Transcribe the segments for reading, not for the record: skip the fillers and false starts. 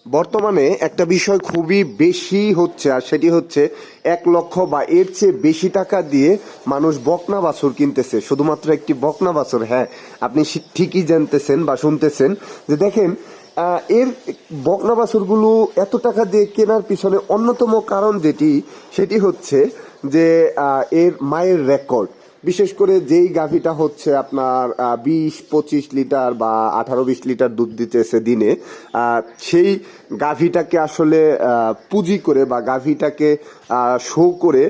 বর্তমানে একটা বিষয় খুবই বেশি হচ্ছে, আর সেটি হচ্ছে 1 লক্ষ বা এর চেয়ে বেশি টাকা দিয়ে মানুষ বকনা বাছুর কিনতেছে, শুধুমাত্র একটি বকনা বাছুর। হ্যাঁ, আপনি ঠিকই জানতেছেন বা শুনতেছেন যে দেখেন, এর বকনা বাছুরগুলো এত টাকা দিয়ে কেনার পিছনে অন্যতম কারণ সেটি হচ্ছে যে এর মায়ের রেকর্ড। বিশেষ করে যেই গাভীটা হচ্ছে আপনার 20-25 লিটার বা 18-20 লিটার দুধ দিতেছে দিনে, সেই গাভীটাকে আসলে পুঁজি করে বা গাভীটাকে শো করে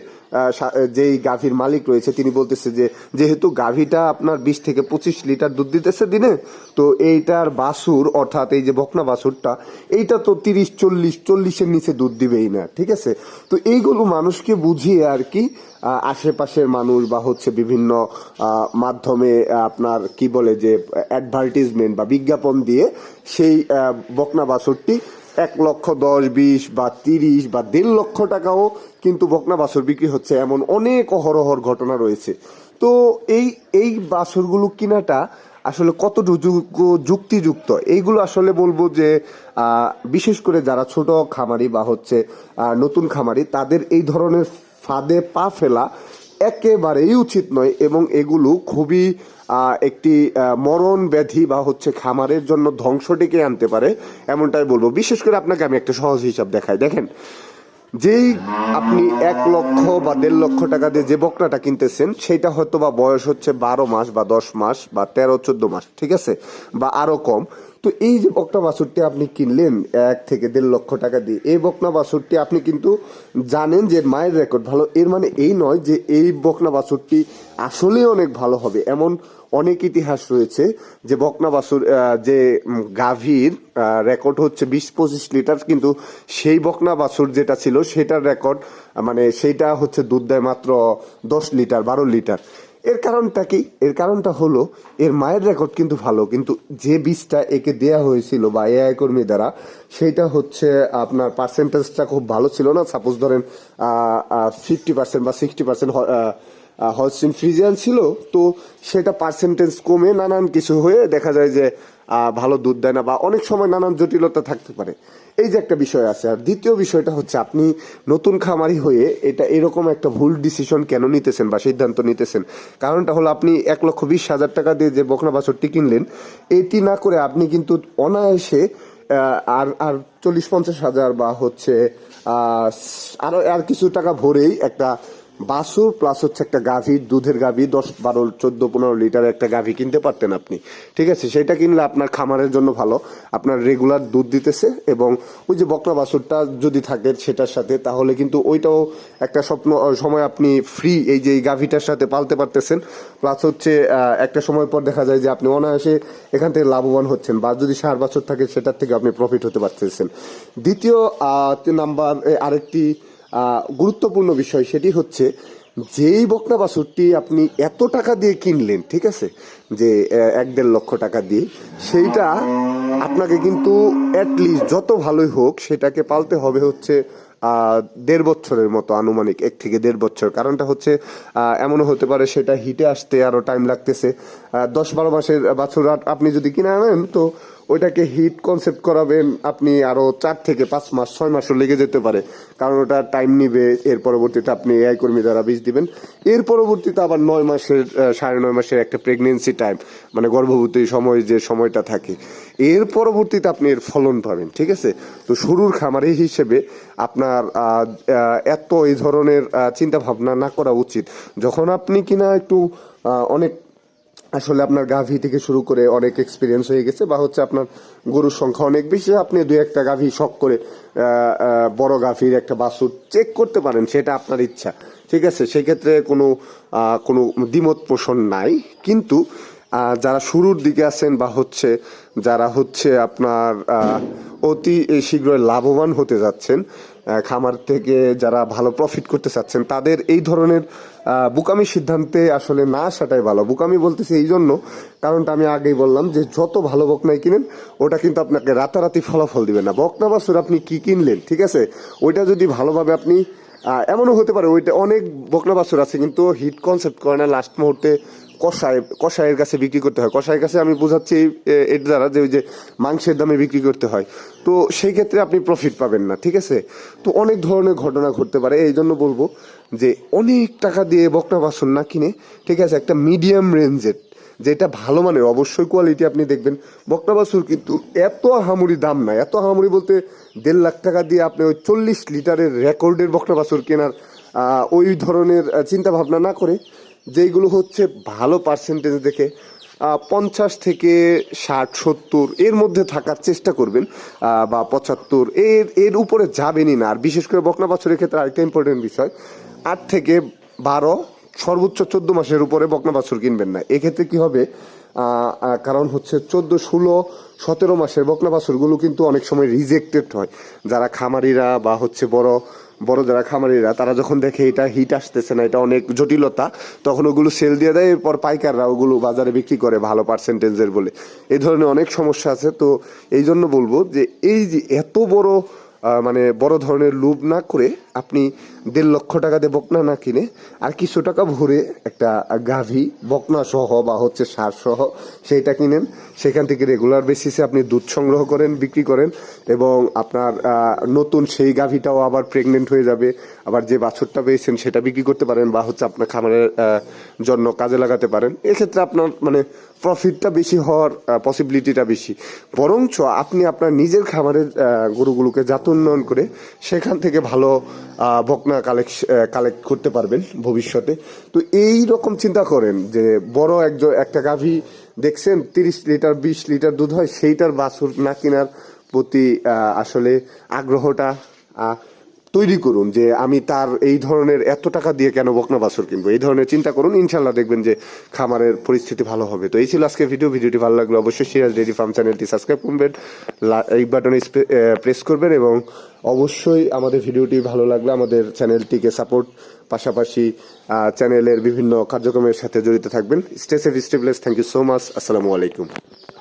যেই গাভীর মালিক রয়েছে তিনি বলতেছে যে যেহেতু গাভীটা আপনার 20-25 লিটার দুধ দিতেছে দিনে, তো এইটার বাছুর অর্থাৎ এই যে বকনা বাছুরটা এইটা তো 30-40-40-এর নিচে দুধ দিবেই না। ঠিক আছে, তো এইগুলো মানুষকে বুঝিয়ে আর কি আশেপাশের মানুষ বা হচ্ছে বিভিন্ন মাধ্যমে আপনার কি বলে যে অ্যাডভার্টিজমেন্ট বা বিজ্ঞাপন দিয়ে সেই বকনা বাছুরটি 1,10,20 বা 30 বা 1.5 লক্ষ টাকাও কিন্তু বকনা বাছুর বিক্রি হচ্ছে, এমন অনেক অহরহর ঘটনা রয়েছে। তো এই বাছুরগুলো কিনাটা আসলে কতটুকু যুক্তিযুক্ত, এইগুলো আসলে বলবো যে বিশেষ করে যারা ছোট খামারি বা হচ্ছে নতুন খামারি, তাদের এই ধরনের ফাঁদে পা ফেলা একেবারেই উচিত নয়, এবং এগুলো খুবই একটি মরণ ব্যাধি বা হচ্ছে খামারের জন্য ধ্বংস ডেকে আনতে পারে, এমনটাই বলবো। বিশেষ করে আপনাকে আমি একটা সহজ হিসাব দেখাই। দেখেন, যেই আপনি 1 লক্ষ বা 1.5 লক্ষ টাকা দিয়ে যে বকনাটা কিনতেছেন সেটা হয়তো বা বয়স হচ্ছে 12 মাস বা 10 মাস বা 13-14 মাস, ঠিক আছে, বা আরো কম। তো এই যে বকনা বাছুরটি আপনি কিনলেন 1 থেকে 1.5 লক্ষ টাকা দিয়ে, এই বকনা বাছুরটি আপনি কিন্তু জানেন যে মায়ের রেকর্ড ভালো, এর মানে এই নয় যে এই বকনা বাছুরটি আসলেই অনেক ভালো হবে। এমন অনেক ইতিহাস রয়েছে যে বকনা বাছুর যে গাভীর রেকর্ড হচ্ছে 20-25 লিটার, কিন্তু সেই বকনা বাছুর যেটা ছিল সেটার রেকর্ড মানে সেইটা হচ্ছে দুধ দেয় মাত্র 10 লিটার 12 লিটার। এর কারণটা কি? এর কারণটা হলো এর মায়ের রেকর্ড কিন্তু ভালো, কিন্তু যে বীজটা একে দেয়া হয়েছিল বা এআই কর্মী দ্বারা, সেটা হচ্ছে আপনার পার্সেন্টেজটা খুব ভালো ছিল না। সাপোজ ধরেন 50% বা 60% হলস্টিন ফ্রিজিয়ান ছিল, তো সেটা পার্সেন্টেজ কমে নানান কিছু হয়ে দেখা যায় যে ভালো দুধ দেয় না, বা অনেক সময় নানান জটিলতা থাকতে পারে। এই যে একটা বিষয় আছে। আর দ্বিতীয় বিষয়টা হচ্ছে আপনি নতুন খামারি হয়ে এটা এরকম একটা ভুল ডিসিশন কেন নিতেছেন বা সিদ্ধান্ত নিতেছেন? কারণটা হলো আপনি 1,20,000 টাকা দিয়ে যে বকনা বাছুরটি কিনলেন, এটি না করে আপনি কিন্তু অনায়াসে আর আর 40-50 হাজার বা হচ্ছে আর কিছু টাকা ভরেই একটা বাছুর প্লাস হচ্ছে একটা গাভী, দুধের গাভী 10-12-14-15 লিটার একটা গাভী কিনতে পারতেন আপনি। ঠিক আছে, সেটা কিনলে আপনার খামারের জন্য ভালো, আপনার রেগুলার দুধ দিতেছে, এবং ওই যে বকনা বাছুরটা যদি থাকে সেটার সাথে, তাহলে কিন্তু ওইটাও একটা সময় আপনি ফ্রি এই যে এই গাভীটার সাথে পালতে পারতেছেন। প্লাস হচ্ছে একটা সময় পর দেখা যায় যে আপনি অনায়াসে এখান থেকে লাভবান হচ্ছেন, বা যদি ষাঁড় বাছুর থাকে সেটার থেকে আপনি প্রফিট হতে পারতেছেন। দ্বিতীয় নাম্বার আরেকটি গুরুত্বপূর্ণ বিষয়, সেটি হচ্ছে যেই বকনা বাছুরটি আপনি এত টাকা দিয়ে কিনলেন, ঠিক আছে, যে 1-1.5 লক্ষ টাকা দিয়ে, সেইটা আপনাকে কিন্তু অ্যাটলিস্ট যত ভালোই হোক সেটাকে পালতে হবে হচ্ছে 1.5 বছরের মতো, আনুমানিক 1 থেকে 1.5 বছর। কারণটা হচ্ছে এমনও হতে পারে সেটা হিটে আসতে আরো টাইম লাগতেছে। 10-12 মাসের বাছুর আপনি যদি কিনে আনেন, তো ওইটাকে হিট কনসেপ্ট করাবেন আপনি আরো 4 থেকে 5 মাস 6 মাসও লেগে যেতে পারে, কারণ ওটা টাইম নিবে। এর পরবর্তীতে আপনি এআই কর্মী দ্বারা বীজ দিবেন, এর পরবর্তীতে আবার 9 মাসের 9.5 মাসের একটা প্রেগনেন্সি টাইম, মানে গর্ভবতী সময় যে সময়টা থাকে, এর পরবর্তীতে আপনি এর ফলন পাবেন। ঠিক আছে, তো শুরুর খামারি হিসেবে আপনার এত এই ধরনের চিন্তা ভাবনা না করা উচিত। যখন আপনি কিনা একটু অনেক আসলে আপনার গাভী থেকে শুরু করে অনেক এক্সপিরিয়েন্স হয়ে গেছে, বা হচ্ছে আপনার গরুর সংখ্যা অনেক বেশি, আপনি 2-1টা গাভী শখ করে বড় গাভীর একটা বাছুর চেক করতে পারেন, সেটা আপনার ইচ্ছা। ঠিক আছে, সেক্ষেত্রে কোনো দ্বিমত পোষণ নাই। কিন্তু যারা শুরুর দিকে আছেন বা হচ্ছে যারা হচ্ছে আপনার অতি শীঘ্রই লাভবান হতে যাচ্ছেন, খামার থেকে যারা ভালো প্রফিট করতে চাচ্ছেন, তাদের এই ধরনের বোকামি সিদ্ধান্তে আসলে না আসাটাই ভালো। বোকামি বলতেছি এই জন্য, কারণটা আমি আগেই বললাম যে যত ভালো বকনাই কিনেন ওটা কিন্তু আপনাকে রাতারাতি ফলাফল দিবে না। বকনা বাছুর আপনি কি কিনলেন, ঠিক আছে, ওইটা যদি ভালোভাবে আপনি এমনও হতে পারে ওইটা অনেক বকনা বাছুর আছে কিন্তু হিট কনসেপ্ট করে না, লাস্ট মুহূর্তে কষাইয়ের কাছে বিক্রি করতে হয়। কষাইয়ের কাছে আমি বোঝাচ্ছি এর দ্বারা যে ওই যে মাংসের দামে বিক্রি করতে হয়, তো সেই ক্ষেত্রে আপনি প্রফিট পাবেন না, ঠিক আছে। তো অনেক ধরনের ঘটনা ঘটতে পারে, এই জন্য বলবো যে অনেক টাকা দিয়ে বকনা বাছুর না কিনে, ঠিক আছে, একটা মিডিয়াম রেঞ্জের যেটা ভালো মানের, অবশ্যই কোয়ালিটি আপনি দেখবেন। বকনা বাছুর কিন্তু এত আহামরি দাম না, এত আহামরি বলতে 1.5 লাখ টাকা দিয়ে আপনি ওই 40 লিটারের রেকর্ডের বকনা বাছুর কেনার ওই ধরনের চিন্তা ভাবনা না করে, যেইগুলো হচ্ছে ভালো পার্সেন্টেজ দেখে 50 থেকে 60-70 এর মধ্যে থাকার চেষ্টা করবেন, বা 75 এর উপরে যাবেনই না। আর বিশেষ করে বকনা বাছুরের ক্ষেত্রে আরেকটা ইম্পর্টেন্ট বিষয়, 8 থেকে 12 সর্বোচ্চ 14 মাসের উপরে বকনা বাছুর কিনবেন না। এক্ষেত্রে কি হবে, কারণ হচ্ছে 14, 16, 17 মাসের বকনা বাছুরগুলো কিন্তু অনেক সময় রিজেক্টেড হয়। যারা খামারিরা বা হচ্ছে বড় বড় যারা খামারিরা, তারা যখন দেখে এটা হিট আসতেছে না, এটা অনেক জটিলতা, তখন ওগুলো সেল দিয়ে দেয়। এরপর পাইকাররা ওগুলো বাজারে বিক্রি করে ভালো পার্সেন্টেজের বলে। এই ধরনের অনেক সমস্যা আছে। তো এই জন্য বলবো যে এই যে এত বড় মানে বড় ধরনের লোভ না করে আপনি 1.5 লক্ষ টাকা দিয়ে বকনা না কিনে আর কিছু টাকা ভরে একটা গাভী বকনা সহ বা হচ্ছে সার সহ সেইটা কিনেন। সেখান থেকে রেগুলার বেসিসে আপনি দুধ সংগ্রহ করেন, বিক্রি করেন, এবং আপনার নতুন সেই গাভীটাও আবার প্রেগনেন্ট হয়ে যাবে। আবার যে বাছুরটা পেয়েছেন সেটা বিক্রি করতে পারেন, বা হচ্ছে আপনার খামারের জন্য কাজে লাগাতে পারেন। এক্ষেত্রে আপনার মানে প্রফিটটা বেশি হওয়ার পসিবিলিটিটা বেশি। বরঞ্চ আপনি আপনার নিজের খামারের গরুগুলোকে জাত উন্নয়ন করে সেখান থেকে ভালো বকনা কালেক্ট করতে পারবেন ভবিষ্যতে। তো এই রকম চিন্তা করেন যে বড় একটা গাভী দেখছেন 30 লিটার 20 লিটার দুধ হয়, সেইটার বাছুর না কেনার প্রতি আসলে আগ্রহটা তৈরি করুন, যে আমি তার এই ধরনের এত টাকা দিয়ে কেন বকনা বাছুর কিনবো, এই ধরনের চিন্তা করুন। ইনশাল্লাহ দেখবেন যে খামারের পরিস্থিতি ভালো হবে। তো এই ছিল আজকে ভিডিওটি ভালো লাগলো অবশ্যই সিরাজ ডেইরি ফার্ম চ্যানেলটি সাবস্ক্রাইব করবেন, এই বাটনে প্রেস করবেন, এবং অবশ্যই আমাদের ভিডিওটি ভালো লাগলে আমাদের চ্যানেলটিকে সাপোর্ট, পাশাপাশি চ্যানেলের বিভিন্ন কার্যক্রমের সাথে জড়িত থাকবেন। Stay safe, stay blessed. Thank you so much. আসসালামু আলাইকুম।